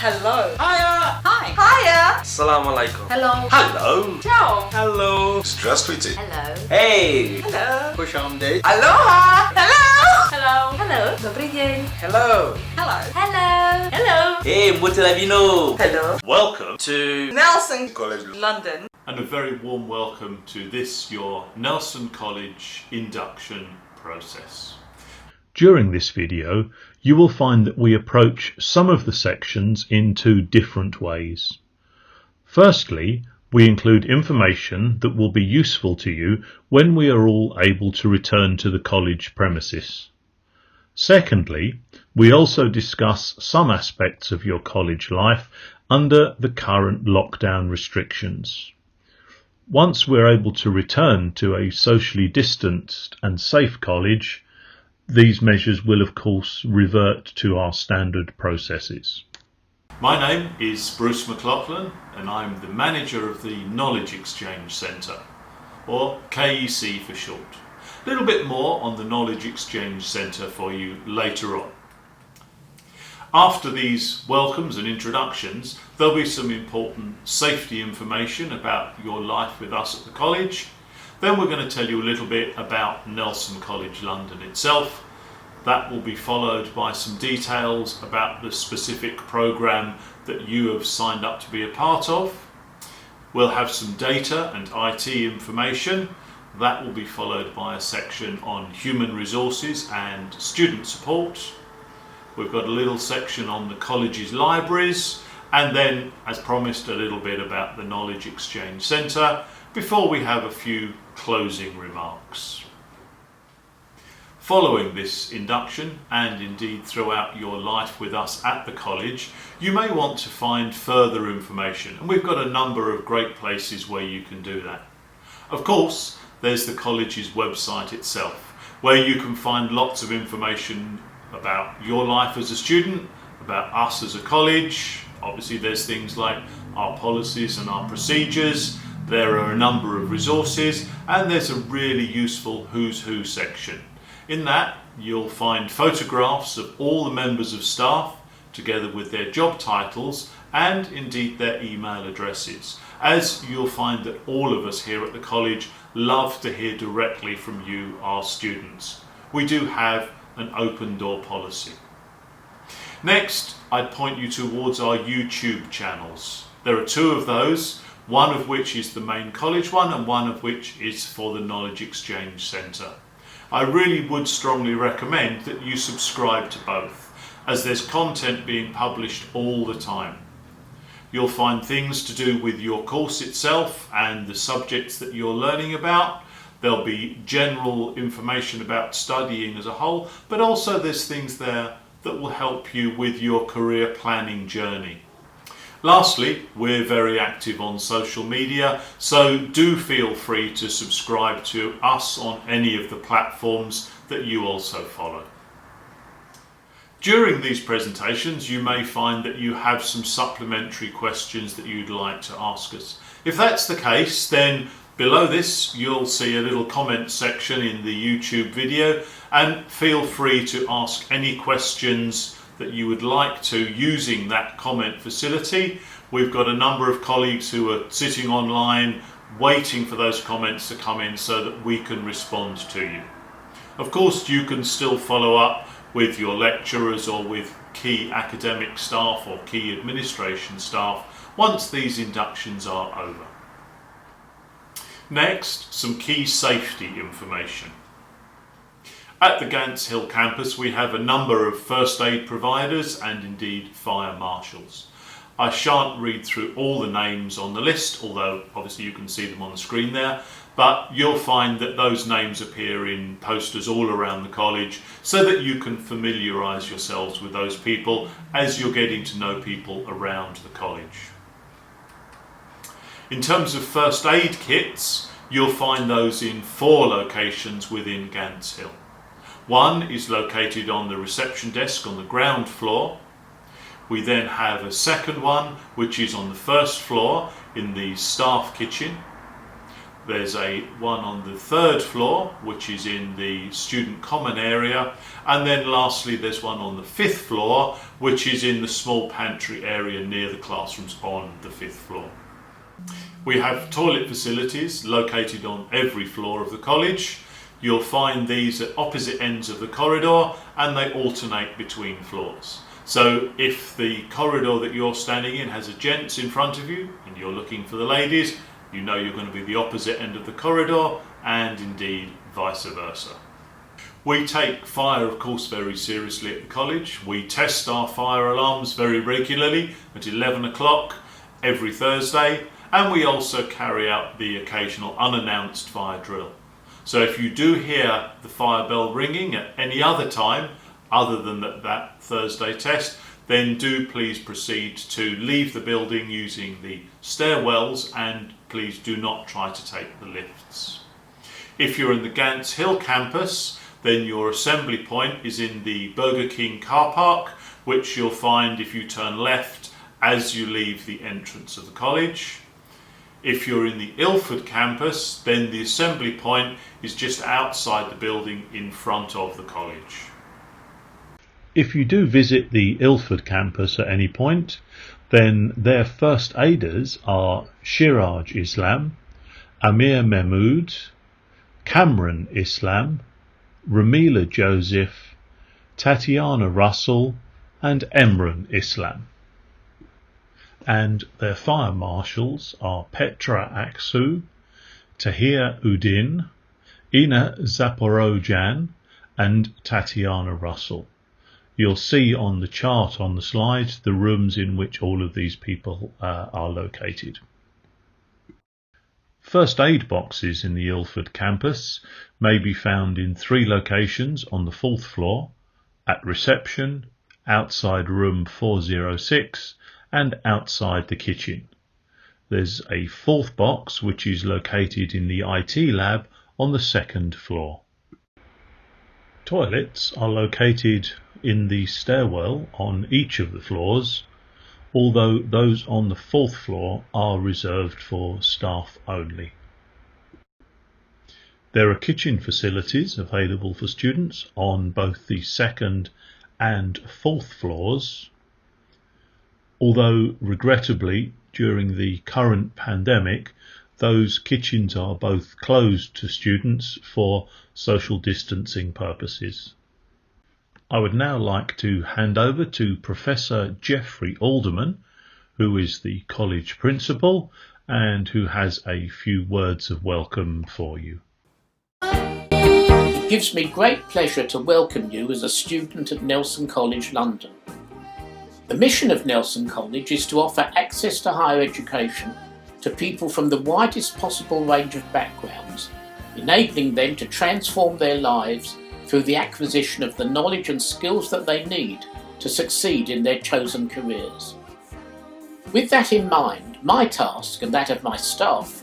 Hello. Hiya. Hi. Hiya. Assalamu alaikum. Hello. Hello. Ciao. Hello. Здравствуйте. Hello. Hey. Hello. Kushamde. Aloha. Hello. Hello. Hello. Dobry dzień. Hello. Hello. Hello. Hello. Hey, Mutilavino. Hello. Welcome to Nelson College. London. and a very warm welcome to this your Nelson College induction process. During this video, you will find that we approach some of the sections in two different ways. Firstly, we include information that will be useful to you when we are all able to return to the college premises. Secondly, we also discuss some aspects of your college life under the current lockdown restrictions. Once we're able to return to a socially distanced and safe college, these measures will of course revert to our standard processes. My name is Bruce McLaughlin and I'm the manager of the Knowledge Exchange Centre, or KEC for short. A little bit more on the Knowledge Exchange Centre for you later on. After these welcomes and introductions, there'll be some important safety information about your life with us at the college. Then we're going to tell you a little bit about Nelson College London itself. That will be followed by some details about the specific programme that you have signed up to be a part of. We'll have some data and IT information. That will be followed by a section on human resources and student support. We've got a little section on the college's libraries, and then, as promised, a little bit about the Knowledge Exchange Centre before we have a few closing remarks. Following this induction, and indeed throughout your life with us at the college, you may want to find further information, and we've got a number of great places where you can do that. Of course, there's the college's website itself, where you can find lots of information about your life as a student, about us as a college. Obviously there's things like our policies and our procedures. There are a number of resources, and there's a really useful Who's Who section. In that you'll find photographs of all the members of staff together with their job titles and indeed their email addresses, as you'll find that all of us here at the college love to hear directly from you, our students. We do have an open door policy. Next, I'd point you towards our YouTube channels. There are two of those, one of which is the main college one and one of which is for the Knowledge Exchange Centre. I really would strongly recommend that you subscribe to both, as there's content being published all the time. You'll find things to do with your course itself and the subjects that you're learning about. There'll be general information about studying as a whole, but also there's things there that will help you with your career planning journey. Lastly, we're very active on social media, so do feel free to subscribe to us on any of the platforms that you also follow. During these presentations, you may find that you have some supplementary questions that you'd like to ask us. If that's the case, then below this you'll see a little comment section in the YouTube video, and feel free to ask any questions that you would like to using that comment facility. We've got a number of colleagues who are sitting online waiting for those comments to come in so that we can respond to you. Of course, you can still follow up with your lecturers or with key academic staff or key administration staff once these inductions are over. Next, some key safety information. At the Gants Hill campus we have a number of first aid providers and indeed fire marshals. I shan't read through all the names on the list, although obviously you can see them on the screen there, but you'll find that those names appear in posters all around the college so that you can familiarise yourselves with those people as you're getting to know people around the college. In terms of first aid kits, you'll find those in 4 locations within Gants Hill. One is located on the reception desk on the ground floor. We then have a second one which is on the first floor in the staff kitchen. There's one on the third floor, which is in the student common area, and then lastly there's one on the fifth floor, which is in the small pantry area near the classrooms on the fifth floor. We have toilet facilities located on every floor of the college. You'll find these at opposite ends of the corridor, and they alternate between floors. So if the corridor that you're standing in has a gents in front of you and you're looking for the ladies, you know you're going to be the opposite end of the corridor, and indeed vice versa. We take fire, of course, very seriously at the college. We test our fire alarms very regularly at 11 o'clock every Thursday, and we also carry out the occasional unannounced fire drill. So if you do hear the fire bell ringing at any other time other than that Thursday test, then do please proceed to leave the building using the stairwells, and please do not try to take the lifts. If you're in the Gants Hill campus, then your assembly point is in the Burger King car park, which you'll find if you turn left as you leave the entrance of the college. If you're in the Ilford campus, then the assembly point is just outside the building in front of the college. If you do visit the Ilford campus at any point, then their first aiders are Shiraj Islam, Amir Mahmood, Cameron Islam, Ramila Joseph, Tatiana Russell and Emran Islam. And their fire marshals are Petra Aksu, Tahir Udin, Ina Zaporojan and Tatiana Russell. You'll see on the chart on the slide the rooms in which all of these people are located. First aid boxes in the Ilford campus may be found in 3 locations on the 4th floor, at reception, outside room 406 and outside the kitchen. There's a 4th box which is located in the IT lab on the 2nd floor. Toilets are located in the stairwell on each of the floors, although those on the 4th floor are reserved for staff only. There are kitchen facilities available for students on both the 2nd and 4th floors, although regrettably during the current pandemic those kitchens are both closed to students for social distancing purposes. I would now like to hand over to Professor Geoffrey Alderman, who is the college principal and who has a few words of welcome for you. It gives me great pleasure to welcome you as a student at Nelson College, London. The mission of Nelson College is to offer access to higher education to people from the widest possible range of backgrounds, enabling them to transform their lives through the acquisition of the knowledge and skills that they need to succeed in their chosen careers. With that in mind, my task and that of my staff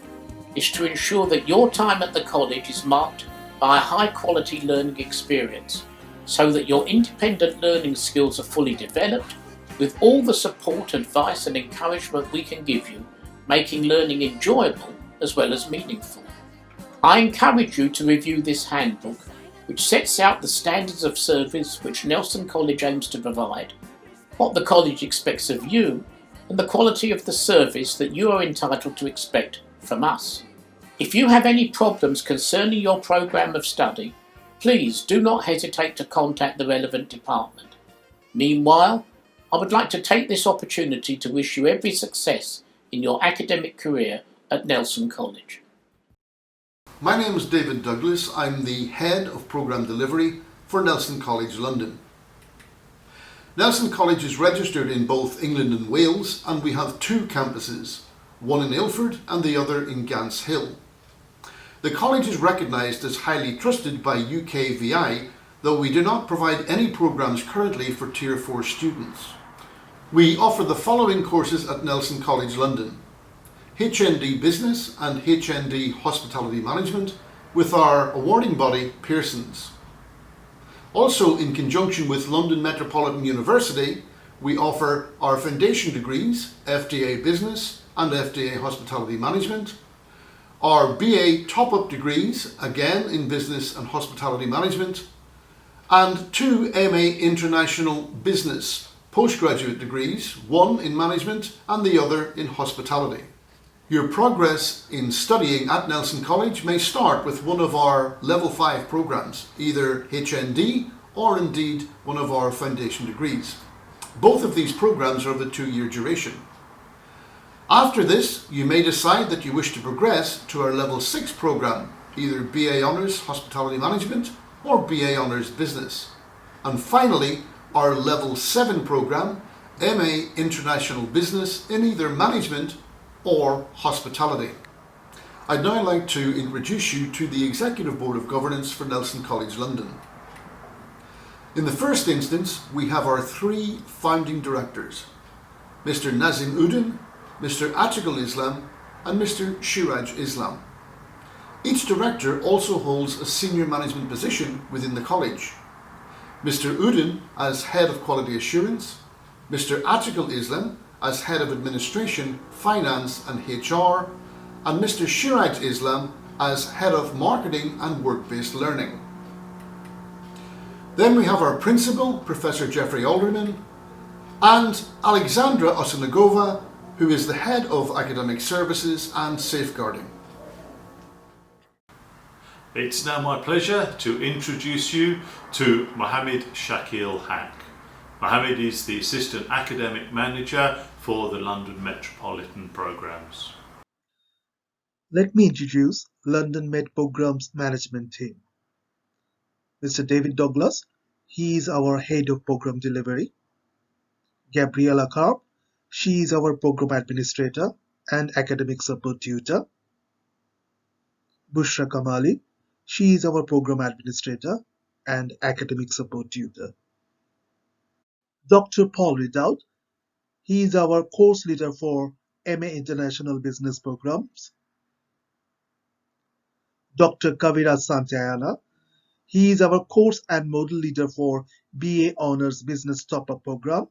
is to ensure that your time at the college is marked by a high-quality learning experience, so that your independent learning skills are fully developed, with all the support, advice and encouragement we can give you, making learning enjoyable as well as meaningful. I encourage you to review this handbook, which sets out the standards of service which Nelson College aims to provide, what the college expects of you, and the quality of the service that you are entitled to expect from us. If you have any problems concerning your programme of study, please do not hesitate to contact the relevant department. Meanwhile, I would like to take this opportunity to wish you every success in your academic career at Nelson College. My name is David Douglas. I'm the Head of Programme Delivery for Nelson College London. Nelson College is registered in both England and Wales, and we have 2 campuses, one in Ilford and the other in Gants Hill. The college is recognised as highly trusted by UKVI, though we do not provide any programmes currently for Tier 4 students. We offer the following courses at Nelson College London: HND Business and HND Hospitality Management with our awarding body Pearson's. Also, in conjunction with London Metropolitan University, we offer our foundation degrees, FdA Business and FdA Hospitality Management, our BA top-up degrees, again in Business and Hospitality Management, and 2 MA International Business postgraduate degrees, one in Management and the other in Hospitality. Your progress in studying at Nelson College may start with one of our Level 5 programs, either HND or indeed one of our foundation degrees. Both of these programs are of a 2-year duration. After this, you may decide that you wish to progress to our Level 6 program, either BA Honours Hospitality Management or BA Honours Business. And finally, our Level 7 program, MA International Business in either Management or Hospitality. I'd now like to introduce you to the Executive Board of Governance for Nelson College London. In the first instance, we have our 3 founding directors, Mr. Nazim Udin, Mr. Atikul Islam and Mr. Shiraj Islam. Each director also holds a senior management position within the college. Mr. Udin as Head of Quality Assurance, Mr. Atikul Islam as Head of Administration, Finance and HR, and Mr. Shiraj Islam as Head of Marketing and Work-Based Learning. Then we have our Principal, Professor Jeffrey Alderman, and Alexandra Osinagova, who is the Head of Academic Services and Safeguarding. It's now my pleasure to introduce you to Mohammed Shakil Haq. Mohammed is the Assistant Academic Manager for the London Metropolitan Programmes. Let me introduce London Met Programmes Management Team. Mr. David Douglas, he is our Head of Programme Delivery. Gabriella Karp, she is our Programme Administrator and Academic Support Tutor. Bushra Kamali, she is our Programme Administrator and Academic Support Tutor. Dr. Paul Ridout, he is our Course Leader for MA International Business Programs. Dr. Kaviraj Santayana, he is our Course and Module Leader for BA Honours Business Top-Up Program.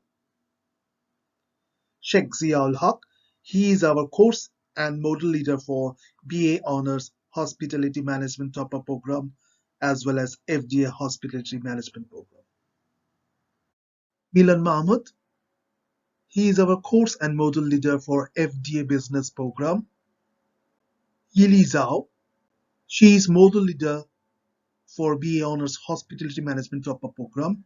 Sheikh Ziaul Haq, he is our Course and Module Leader for BA Honours Hospitality Management Top-Up Program as well as FdA Hospitality Management Program. Milan Mahmud, he is our Course and Module Leader for FdA Business Program. Yili Zhao, she is Module Leader for BA Honours Hospitality Management Top-Up Program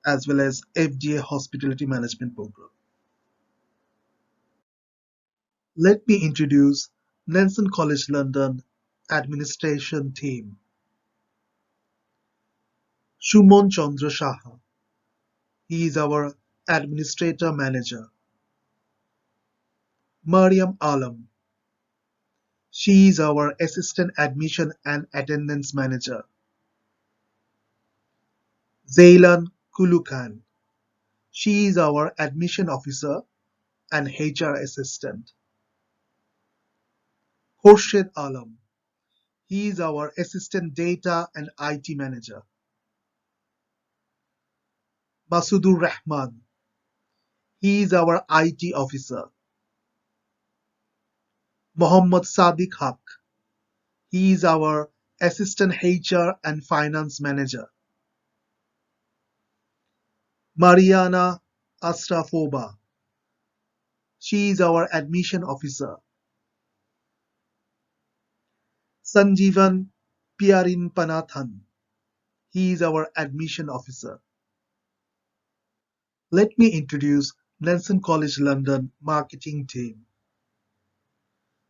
as well as FdA Hospitality Management Program. Let me introduce Nelson College London Administration Team. Shumon Chandra Shaha, he is our Administrator Manager. Mariam Alam, she is our Assistant Admission and Attendance Manager. Zailan Kulukan, she is our Admission Officer and HR Assistant. Khurshid Alam, he is our Assistant Data and IT Manager. Masudur Rahman, he is our IT Officer. Mohammad Sadiq Haq, he is our Assistant HR and Finance Manager. Mariana Asrafoba, she is our Admission Officer. Sanjeevan Piyarinpanathan, he is our Admission Officer. Let me introduce Nelson College London Marketing Team.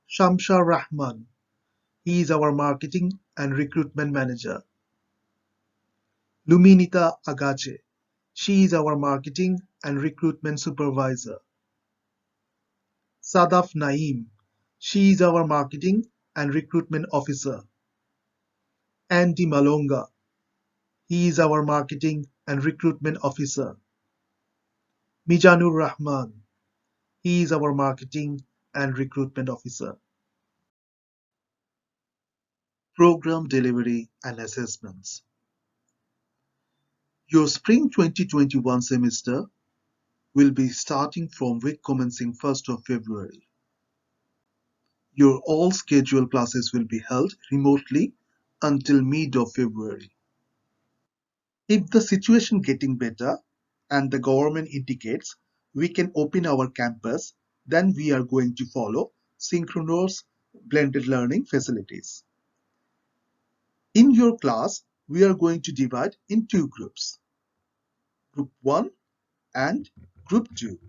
Shamshar Rahman, he is our Marketing and Recruitment Manager. Luminita Agache, she is our Marketing and Recruitment Supervisor. Sadaf Naeem, she is our Marketing and Recruitment Officer. Andy Malonga, he is our Marketing and Recruitment Officer. Mijanur Rahman, he is our Marketing and Recruitment Officer. Program Delivery and Assessments. Your Spring 2021 semester will be starting from week commencing 1st of February. Your all scheduled classes will be held remotely until mid of February. If the situation getting better and the government indicates we can open our campus, then we are going to follow synchronous blended learning facilities. In your class, we are going to divide in two groups, Group 1 and Group 2.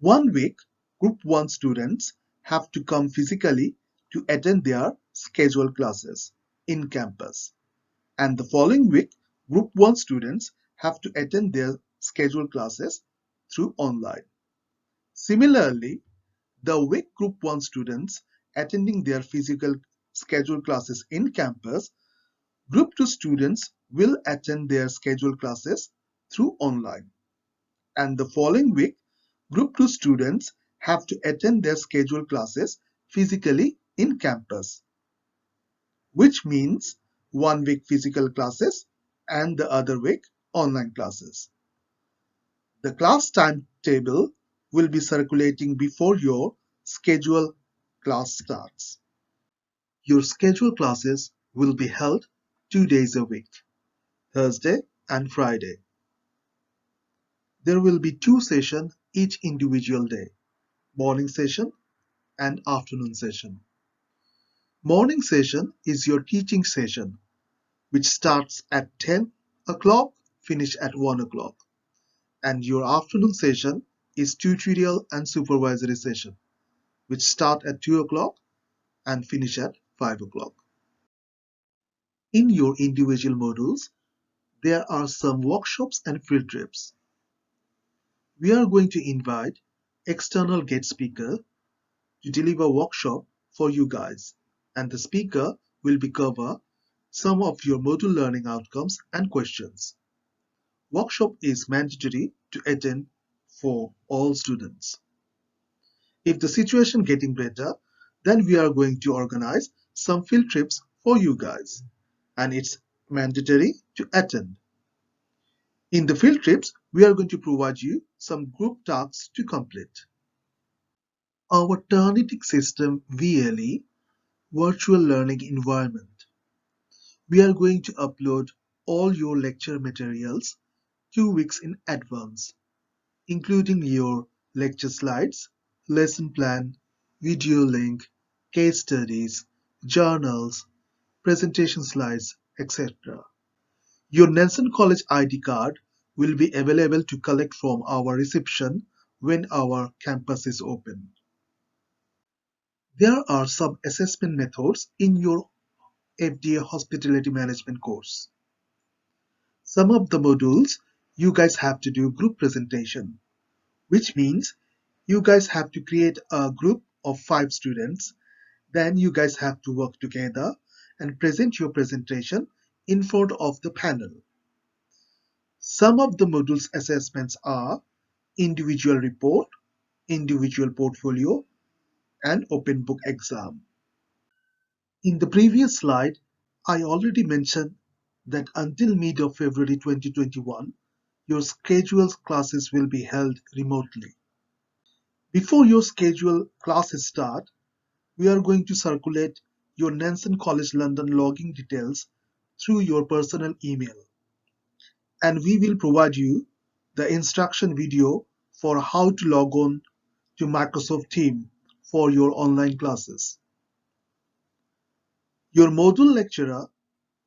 1 week, Group 1 students have to come physically to attend their scheduled classes in campus. And the following week, Group 1 students have to attend their scheduled classes through online. Similarly, the week Group 1 students attending their physical scheduled classes in campus, Group 2 students will attend their scheduled classes through online. And the following week, Group 2 students have to attend their scheduled classes physically in campus, which means 1 week physical classes and the other week online classes. The class timetable will be circulating before your scheduled class starts. Your scheduled classes will be held 2 days a week, Thursday and Friday. There will be 2 sessions each individual day, morning session and afternoon session. Morning session is your teaching session, which starts at 10 o'clock, finish at 1 o'clock. And your afternoon session is tutorial and supervisory session, which start at 2 o'clock and finish at 5 o'clock. In your individual modules, there are some workshops and field trips. We are going to invite external guest speaker to deliver workshop for you guys, and the speaker will be cover some of your module learning outcomes and questions. Workshop is mandatory to attend for all students. If the situation getting better, then we are going to organize some field trips for you guys, and it's mandatory to attend. In the field trips, we are going to provide you some group tasks to complete. Our Turnitin system VLE virtual learning environment. We are going to upload all your lecture materials 2 weeks in advance, including your lecture slides, lesson plan, video link, case studies, journals, presentation slides, etc. Your Nelson College ID card will be available to collect from our reception when our campus is open. There are some assessment methods in your FdA Hospitality Management course. Some of the modules you guys have to do group presentation, which means you guys have to create a group of 5 students. Then you guys have to work together and present your presentation in front of the panel. Some of the modules assessments are individual report, individual portfolio, and open book exam. In the previous slide, I already mentioned that until mid of February 2021, your scheduled classes will be held remotely. Before your scheduled classes start, we are going to circulate your Nelson College London login details through your personal email. And we will provide you the instruction video for how to log on to Microsoft Teams for your online classes. Your module lecturer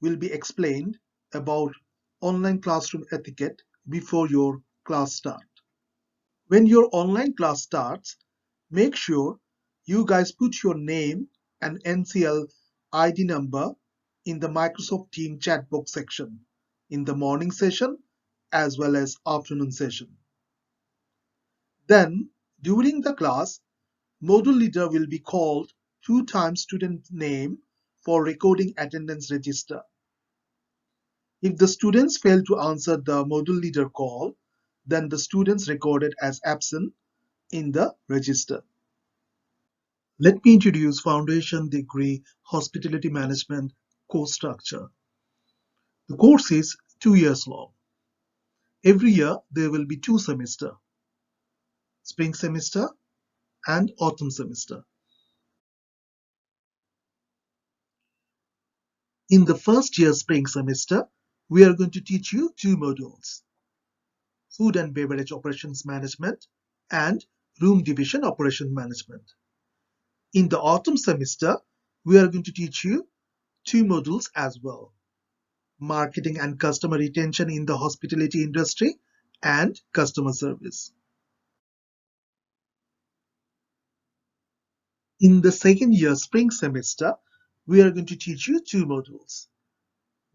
will be explained about online classroom etiquette before your class start. When your online class starts, make sure you guys put your name and NCL ID number in the Microsoft Teams chat box section in the morning session as well as afternoon session. Then, during the class, module leader will be called 2 times student name for recording attendance register. If the students fail to answer the module leader call, then the students recorded as absent in the register. Let me introduce Foundation Degree Hospitality Management course structure. The course is 2 years long. Every year there will be 2 semesters, spring semester and autumn semester. In the first year spring semester, we are going to teach you two modules: Food and Beverage Operations Management and Room Division Operation Management. In the autumn semester, we are going to teach you two modules as well: Marketing and Customer Retention in the Hospitality Industry and Customer Service. In the second year spring semester, we are going to teach you two modules: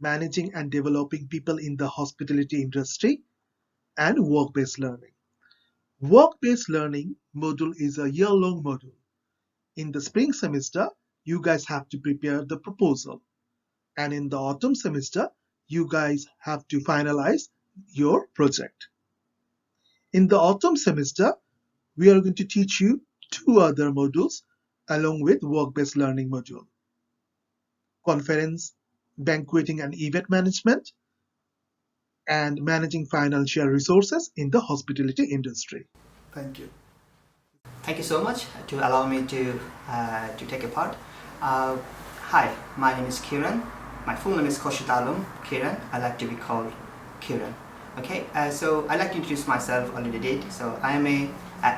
Managing and Developing People in the Hospitality Industry and Work-Based Learning. Work-Based Learning module is a year-long module. In the spring semester, you guys have to prepare the proposal. And in the autumn semester, you guys have to finalize your project. In the autumn semester, we are going to teach you two other modules along with work-based learning module: Conference, Banqueting and Event Management, and Managing Financial Resources in the Hospitality Industry. Thank you. Thank you so much to allow me to take a part. Hi, my name is Kiran. My full name is Koshitalum Kiran. I like to be called Kiran. Okay, so I like to introduce myself. Already did. So I am a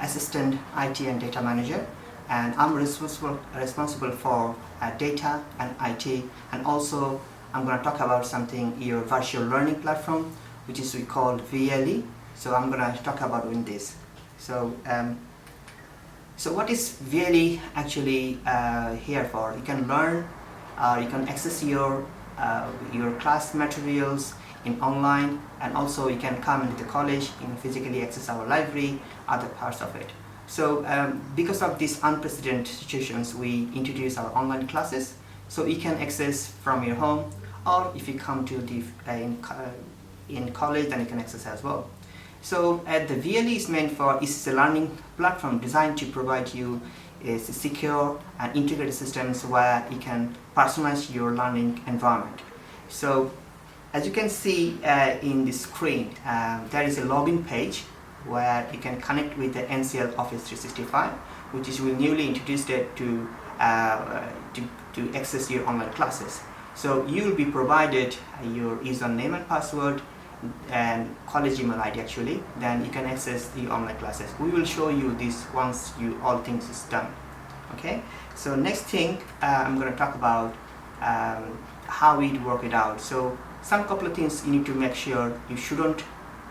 assistant IT and data manager, and I'm responsible for data and IT, and also I'm going to talk about something, your virtual learning platform, which is we called VLE. So I'm going to talk about doing this. So so what is VLE actually here for? You can learn, you can access your class materials in online, and also you can come into the college and physically access our library, other parts of it. So because of these unprecedented situations, we introduce our online classes, so you can access from your home, or if you come to the in college, then you can access as well. So the VLE is meant for, is a learning platform designed to provide you a secure and integrated systems where you can personalize your learning environment. So as you can see in the screen, there is a login page where you can connect with the NCL Office 365, which is newly introduced to access your online classes. So you will be provided your username and password and college email ID actually, then you can access the online classes. We will show you this once all things is done. Okay, so next thing I'm going to talk about how we work it out. So some couple of things you need to make sure: you shouldn't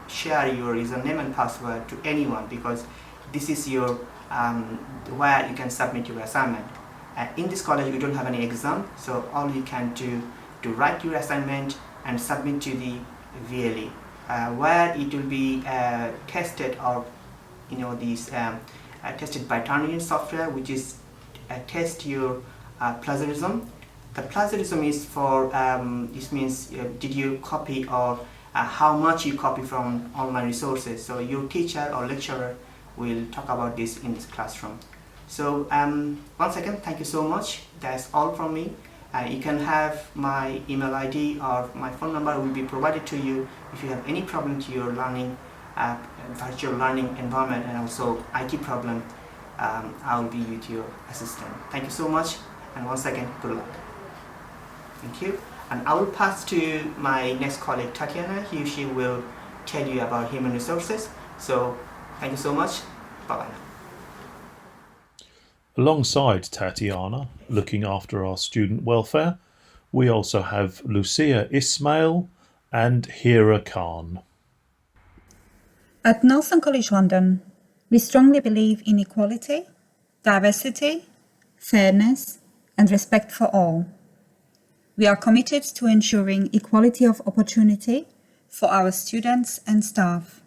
share your username and password to anyone, because this is your where you can submit your assignment. In this college we don't have any exam, so all you can do to write your assignment and submit to the VLE, where it will be tested, or these tested by Turnitin software, which is test your plagiarism. The plagiarism is for this means did you copy, or how much you copy from online resources. So your teacher or lecturer will talk about this in this classroom. So once again, thank you so much. That's all from me. You can have my email ID or my phone number will be provided to you if you have any problem to your learning, virtual learning environment, and also IT problem. I will be with your assistant. Thank you so much, and once again, good luck. Thank you. And I will pass to my next colleague, Tatiana. She will tell you about human resources. So thank you so much. Bye-bye now. Alongside Tatiana, looking after our student welfare, we also have Lucia Ismail and Hira Khan. At Nelson College London, we strongly believe in equality, diversity, fairness, and respect for all. We are committed to ensuring equality of opportunity for our students and staff.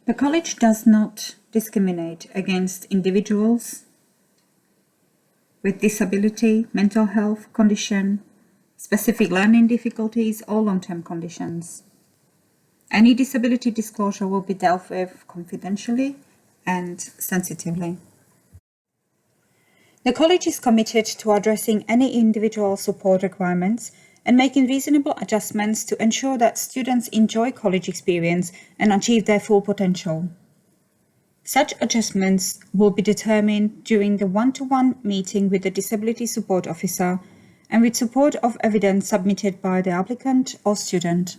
The college does not discriminate against individuals with disability, mental health condition, specific learning difficulties, or long-term conditions. Any disability disclosure will be dealt with confidentially and sensitively. The college is committed to addressing any individual support requirements and making reasonable adjustments to ensure that students enjoy college experience and achieve their full potential. Such adjustments will be determined during the one-to-one meeting with the Disability Support Officer and with support of evidence submitted by the applicant or student.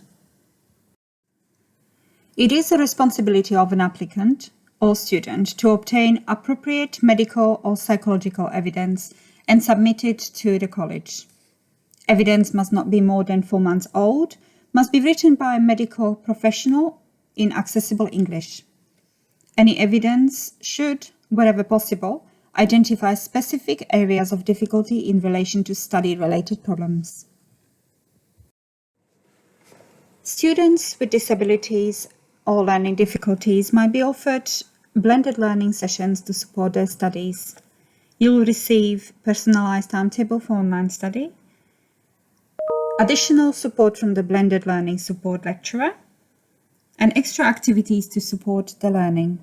It is the responsibility of an applicant or student to obtain appropriate medical or psychological evidence and submit it to the college. Evidence must not be more than 4 months old, must be written by a medical professional in accessible English. Any evidence should, wherever possible, identify specific areas of difficulty in relation to study-related problems. Students with disabilities or learning difficulties might be offered blended learning sessions to support their studies. You will receive personalized timetable for online study, additional support from the blended learning support lecturer, and extra activities to support the learning.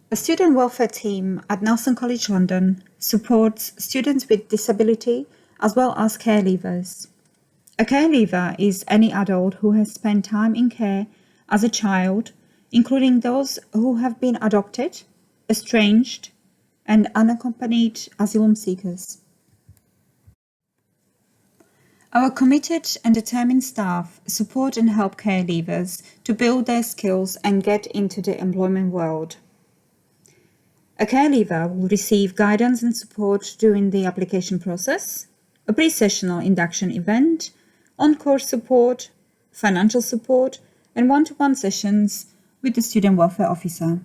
The Student Welfare Team at Nelson College London supports students with disability as well as care leavers. A care leaver is any adult who has spent time in care as a child, including those who have been adopted, estranged, and unaccompanied asylum seekers. Our committed and determined staff support and help care leavers to build their skills and get into the employment world. A care leaver will receive guidance and support during the application process, a pre-sessional induction event, on-course support, financial support, and one-to-one sessions with the student welfare officer.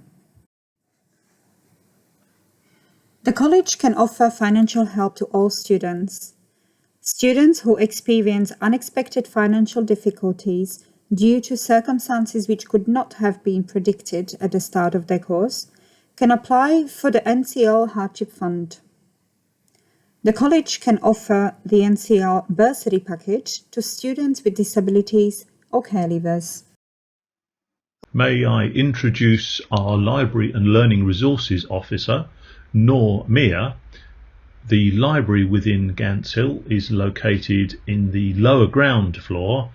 The college can offer financial help to all students. Students who experience unexpected financial difficulties due to circumstances which could not have been predicted at the start of their course can apply for the NCL Hardship Fund. The college can offer the NCL bursary package to students with disabilities or care leavers. May I introduce our Library and Learning Resources Officer, Noor Mia. The library within Gants Hill is located in the lower ground floor,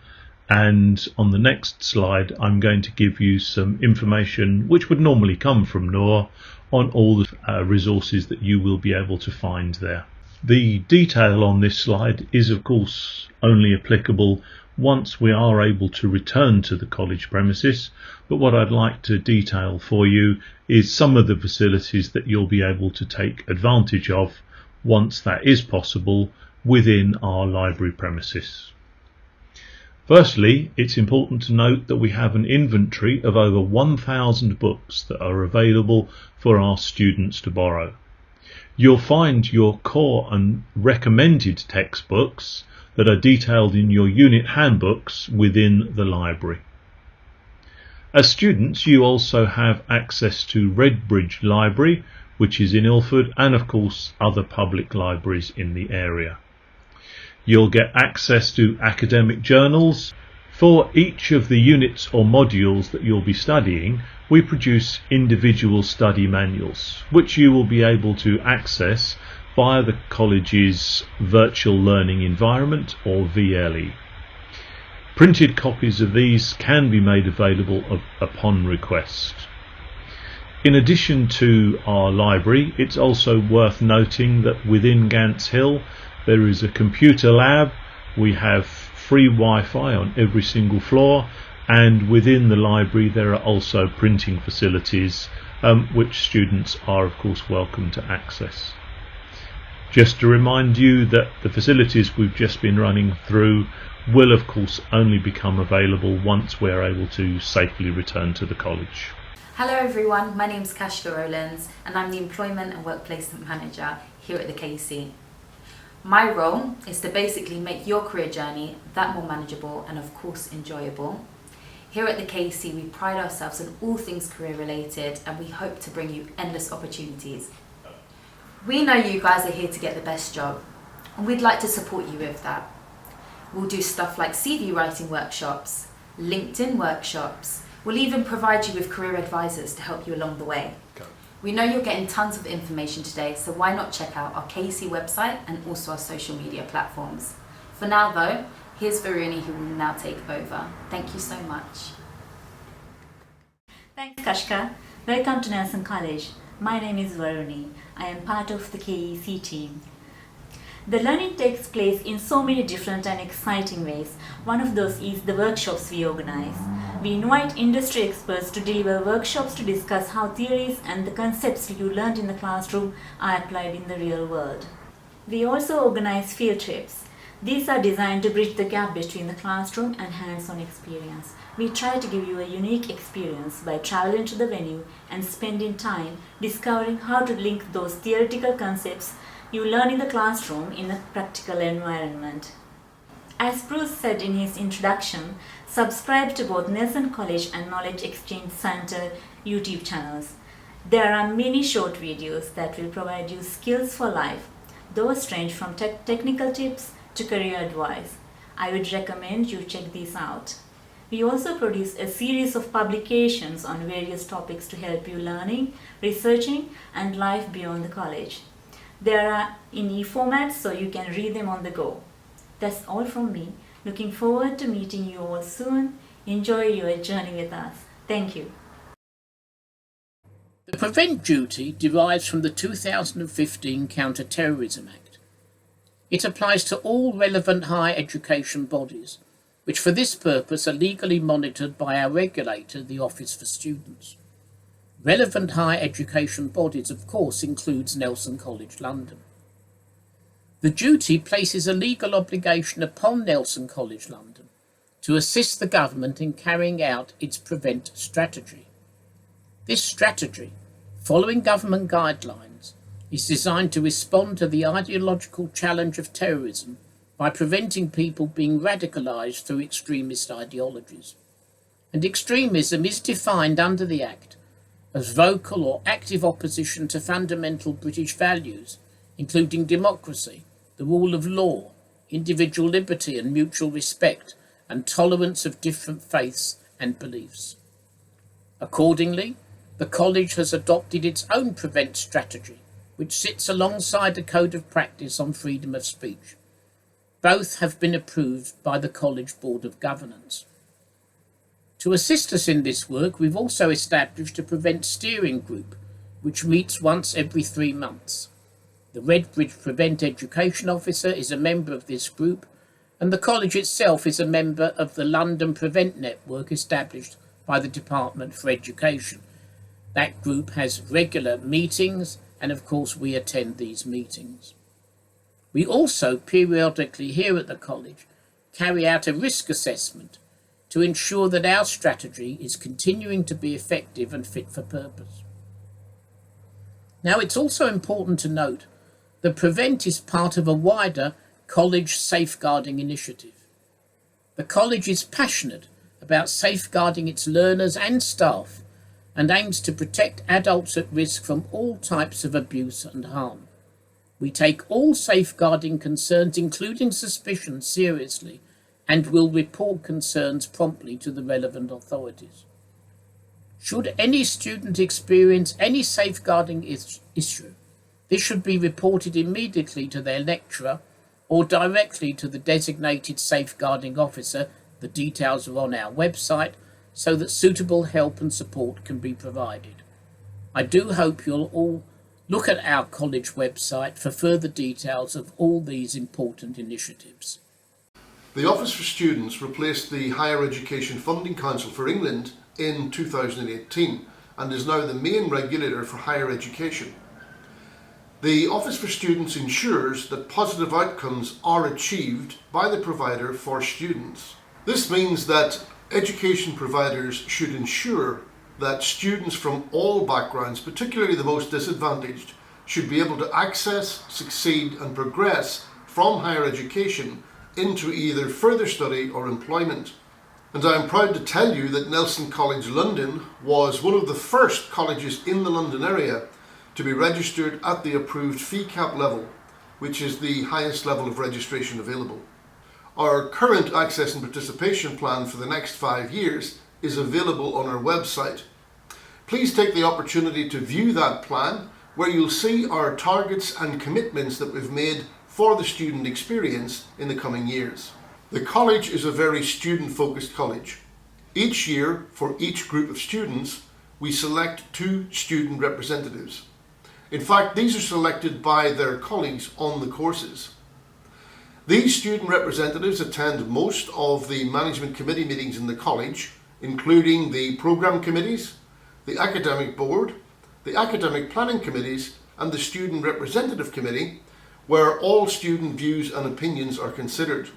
and on the next slide I'm going to give you some information which would normally come from Noor on all the resources that you will be able to find there. The detail on this slide is of course only applicable once we are able to return to the college premises, but what I'd like to detail for you is some of the facilities that you'll be able to take advantage of once that is possible within our library premises. Firstly, it's important to note that we have an inventory of over 1,000 books that are available for our students to borrow. You'll find your core and recommended textbooks that are detailed in your unit handbooks within the library. As students, you also have access to Redbridge Library, which is in Ilford, and of course other public libraries in the area. You'll get access to academic journals. For each of the units or modules that you'll be studying, we produce individual study manuals, which you will be able to access via the college's virtual learning environment or VLE. Printed copies of these can be made available upon request. In addition to our library, it's also worth noting that within Gants Hill there is a computer lab. We have free Wi-Fi on every single floor, and within the library there are also printing facilities which students are of course welcome to access. Just to remind you that the facilities we've just been running through will of course only become available once we're able to safely return to the college. Hello everyone, my name is Kashka Rowlands and I'm the Employment and Work Placement Manager here at the KC. My role is to basically make your career journey that more manageable and of course enjoyable. Here at the KC we pride ourselves on all things career related and we hope to bring you endless opportunities. We know you guys are here to get the best job and we'd like to support you with that. We'll do stuff like CV writing workshops, LinkedIn workshops. We'll even provide you with career advisors to help you along the way. We know you're getting tons of information today, so why not check out our KC website and also our social media platforms. For now though, here's Varuni who will now take over. Thank you so much. Thanks Kashka. Welcome to Nelson College. My name is Varuni. I am part of the KEC team. The learning takes place in so many different and exciting ways. One of those is the workshops we organize. We invite industry experts to deliver workshops to discuss how theories and the concepts you learned in the classroom are applied in the real world. We also organize field trips. These are designed to bridge the gap between the classroom and hands-on experience. We try to give you a unique experience by traveling to the venue and spending time discovering how to link those theoretical concepts you learn in the classroom in a practical environment. As Bruce said in his introduction, subscribe to both Nelson College and Knowledge Exchange Center YouTube channels. There are many short videos that will provide you skills for life. Those range from technical tips to career advice. I would recommend you check these out. We also produce a series of publications on various topics to help you learning, researching, and life beyond the college. They are in e-format so you can read them on the go. That's all from me. Looking forward to meeting you all soon. Enjoy your journey with us. Thank you. The Prevent duty derives from the 2015 Counter-Terrorism Act. It applies to all relevant higher education bodies, which for this purpose are legally monitored by our regulator, the Office for Students. Relevant higher education bodies, of course, includes Nelson College London. The duty places a legal obligation upon Nelson College London to assist the government in carrying out its Prevent strategy. This strategy, following government guidelines, is designed to respond to the ideological challenge of terrorism by preventing people being radicalised through extremist ideologies. And extremism is defined under the Act as vocal or active opposition to fundamental British values, including democracy, the rule of law, individual liberty and mutual respect, and tolerance of different faiths and beliefs. Accordingly, the College has adopted its own Prevent strategy, which sits alongside the Code of Practice on Freedom of Speech. Both have been approved by the College Board of Governance. To assist us in this work, we've also established a Prevent Steering Group, which meets once every 3 months. The Redbridge Prevent Education Officer is a member of this group, and the College itself is a member of the London Prevent Network established by the Department for Education. That group has regular meetings, and of course we attend these meetings. We also periodically here at the College carry out a risk assessment to ensure that our strategy is continuing to be effective and fit for purpose. Now, it's also important to note that Prevent is part of a wider college safeguarding initiative. The College is passionate about safeguarding its learners and staff and aims to protect adults at risk from all types of abuse and harm. We take all safeguarding concerns, including suspicion, seriously, and will report concerns promptly to the relevant authorities. Should any student experience any safeguarding issue, this should be reported immediately to their lecturer or directly to the designated safeguarding officer. The details are on our website so that suitable help and support can be provided. I do hope you'll all look at our college website for further details of all these important initiatives. The Office for Students replaced the Higher Education Funding Council for England in 2018 and is now the main regulator for higher education. The Office for Students ensures that positive outcomes are achieved by the provider for students. This means that education providers should ensure that students from all backgrounds, particularly the most disadvantaged, should be able to access, succeed and progress from higher education into either further study or employment. And I am proud to tell you that Nelson College London was one of the first colleges in the London area to be registered at the approved fee cap level, which is the highest level of registration available. Our current access and participation plan for the next 5 years is available on our website. Please take the opportunity to view that plan, where you'll see our targets and commitments that we've made for the student experience in the coming years. The college is a very student-focused college. Each year, for each group of students, we select 2 student representatives. In fact, these are selected by their colleagues on the courses. These student representatives attend most of the management committee meetings in the college, including the programme committees, the academic board, the academic planning committees, and the student representative committee, where all student views and opinions are considered.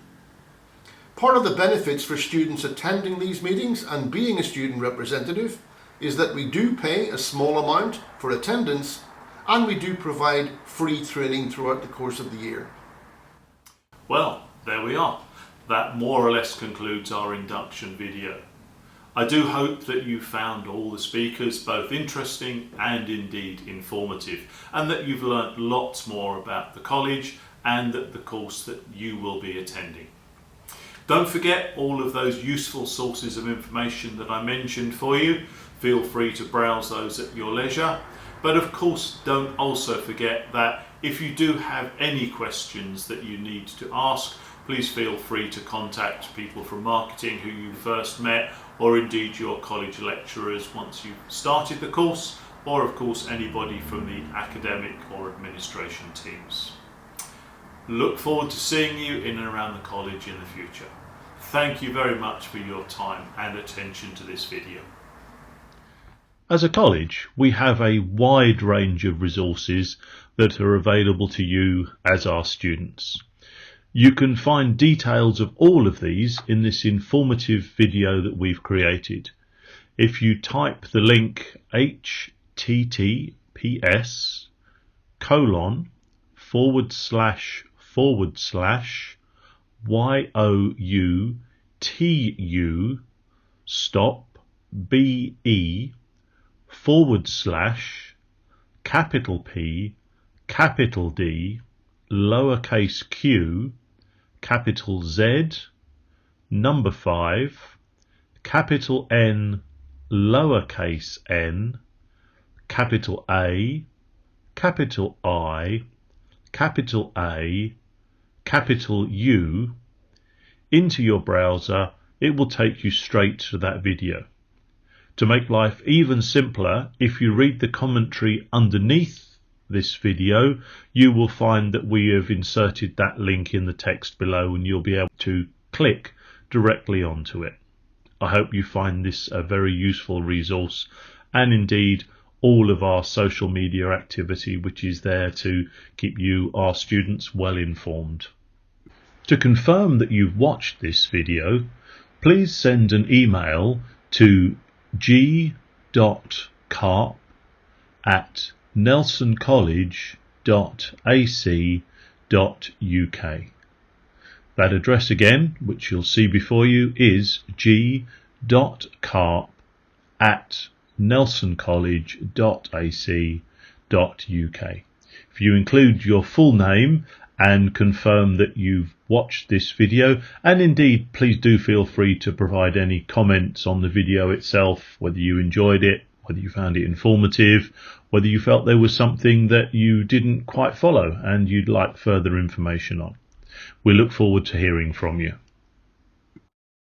Part of the benefits for students attending these meetings and being a student representative is that we do pay a small amount for attendance, and we do provide free training throughout the course of the year. Well, there we are. That more or less concludes our induction video. I do hope that you found all the speakers both interesting and indeed informative, and that you've learnt lots more about the college and the course that you will be attending. Don't forget all of those useful sources of information that I mentioned for you. Feel free to browse those at your leisure. But of course, don't also forget that if you do have any questions that you need to ask, please feel free to contact people from marketing who you first met, or indeed your college lecturers once you've started the course, or of course anybody from the academic or administration teams. Look forward to seeing you in and around the college in the future. Thank you very much for your time and attention to this video. As a college, we have a wide range of resources that are available to you as our students. You can find details of all of these in this informative video that we've created. If you type the link https://youtu stop be capital P, capital D, lowercase q, capital Z, number 5, capital N, lowercase n, capital A, capital I, capital A, capital U, into your browser, it will take you straight to that video. To make life even simpler, if you read the commentary underneath this video, you will find that we have inserted that link in the text below, and you'll be able to click directly onto it. I hope you find this a very useful resource, and indeed all of our social media activity, which is there to keep you, our students, well informed. To confirm that you've watched this video, please send an email to g.carp@nelsoncollege.ac.uk. That address again, which you'll see before you, is g.carp@nelsoncollege.ac.uk. If you include your full name and confirm that you've watched this video, and indeed please do feel free to provide any comments on the video itself, whether you enjoyed it, whether you found it informative, whether you felt there was something that you didn't quite follow and you'd like further information on. We look forward to hearing from you.